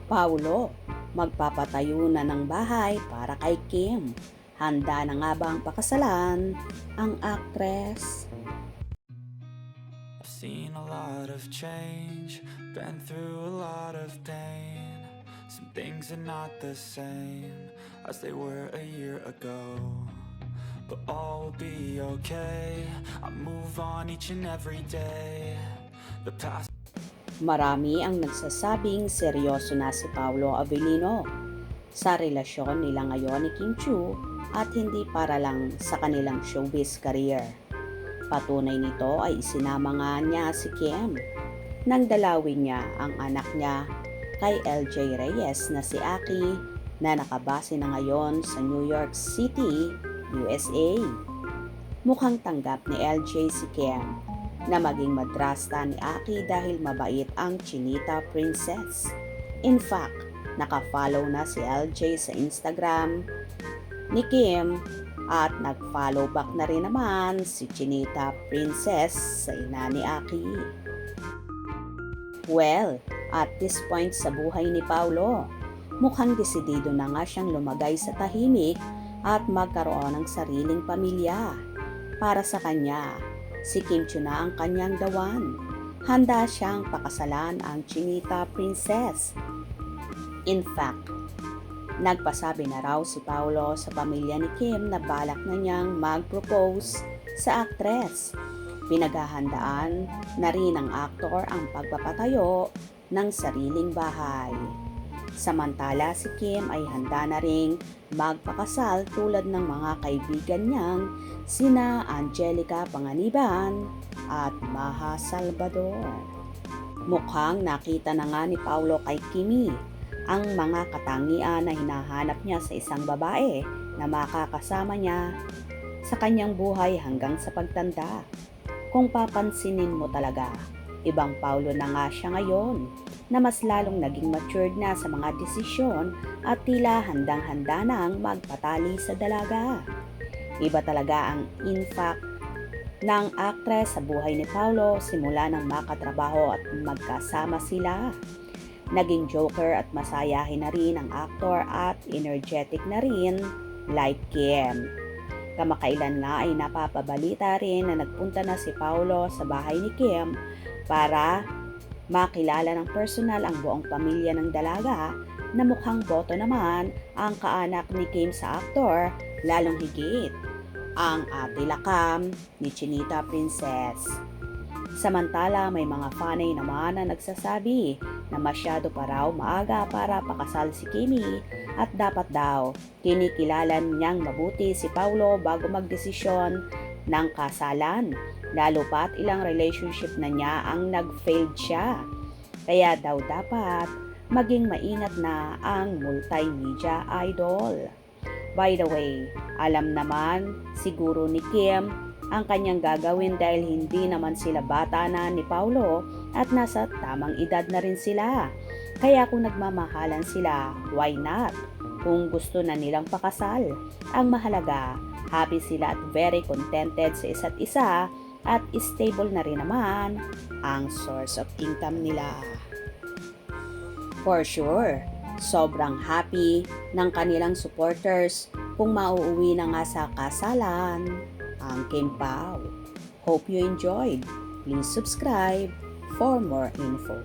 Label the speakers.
Speaker 1: Paulo, magpapatayo na ng bahay para kay Kim. Handa na nga ba ang pakasalan ang aktres?
Speaker 2: I've seen a lot of change, been through a lot of pain. Some things are not the same as they were a year ago, but all will be okay. I move on each and every day. The past.
Speaker 1: Marami ang nagsasabing seryoso na si Paulo Avellino sa relasyon nila ngayon ni Kim Chiu at hindi para lang sa kanilang showbiz career. Patunay nito ay isinama nga niya si Kim nang dalawin niya ang anak niya kay LJ Reyes na si Aki na nakabase na ngayon sa New York City, USA. Mukhang tanggap ni LJ si Kim na maging madrasta ni Aki dahil mabait ang Chinita Princess. In fact, naka-follow na si LJ sa Instagram ni Kim at nag-follow back na rin naman si Chinita Princess sa ina ni Aki. Well, at this point sa buhay ni Paulo, mukhang desidido na nga siyang lumagay sa tahimik at magkaroon ng sariling pamilya. Para sa kanya, si Kim Chiu na ang kanyang dawan. Handa siyang pakasalan ang Chinita Princess. In fact, nagpasabi na raw si Paulo sa pamilya ni Kim na balak na niyang mag-propose sa aktres. Pinaghahandaan na rin ng aktor ang pagpapatayo ng sariling bahay. Samantala si Kim ay handa na ring magpakasal tulad ng mga kaibigan niyang sina Angelica Panganiban at Maha Salvador. Mukhang nakita na nga ni Paulo kay Kimi ang mga katangian na hinahanap niya sa isang babae na makakasama niya sa kanyang buhay hanggang sa pagtanda. Kung papansinin mo talaga, ibang Paulo na nga siya ngayon na mas lalong naging matured na sa mga desisyon at tila handang-handa nang magpatali sa dalaga. Iba talaga ang impact ng aktres sa buhay ni Paulo simula nang makatrabaho at magkasama sila. Naging joker at masayahin na rin ang aktor at energetic na rin like Kim. Kamakailan nga ay napapabalita rin na nagpunta na si Paulo sa bahay ni Kim para makilala ng personal ang buong pamilya ng dalaga na mukhang boto naman ang kaanak ni Kim sa aktor, lalong higit ang ate lakam ni Chinita Princess. Samantala may mga fanay naman na nagsasabi na masyado pa raw maaga para pakasal si Kimi at dapat daw kinikilalan niyang mabuti si Paulo bago magdesisyon ng kasalan, lalo pat ilang relationship na niya ang nag-failed siya. Kaya daw dapat maging maingat na ang multimedia idol. By the way, alam naman siguro ni Kim ang kanyang gagawin dahil hindi naman sila bata na ni Paulo at nasa tamang edad na rin sila. Kaya kung nagmamahalan sila, why not? Kung gusto na nilang pakasal, ang mahalaga, happy sila at very contented sa isa't isa at stable na rin naman ang source of income nila. For sure, sobrang happy ng kanilang supporters kung mauuwi na nga sa kasalan ang Kim Pao. Hope you enjoyed. Please subscribe for more info.